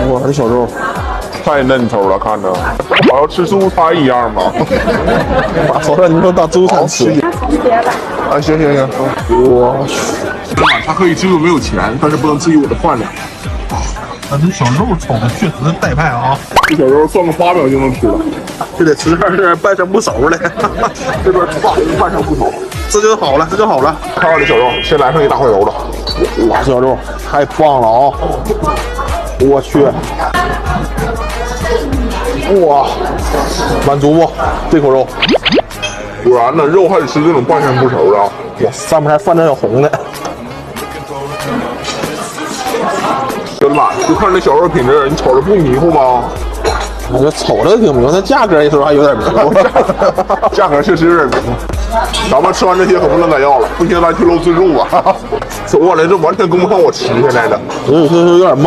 哇，这小肉太嫩头了，看着好像吃自助餐一样嘛。把佛跳泥都当自助餐吃。啊，行行行，我去，他可以质疑我没有钱，但是不能质疑我的饭量。啊，这小肉炒的确实是带派啊！这小肉涮个8秒就能吃了，这得吃点半生不熟的。这边吃半生不熟，这就好了，这就好了。看看这小肉，先来上一大块油了。哇，这小肉太棒了啊！我去，哇，满足不？这口肉，果然呢，肉还得吃这种半生不熟的。哇，上面还泛着小红的。兄弟们，就看这小肉品质，你瞅着不迷糊吗？我这瞅着挺迷糊，那价格有时候还有点迷糊。价格确实有点迷糊。咱们吃完这些可不能再要了，不行咱去搂自助吧。走过来这完全跟不上我吃现在的。有点慢。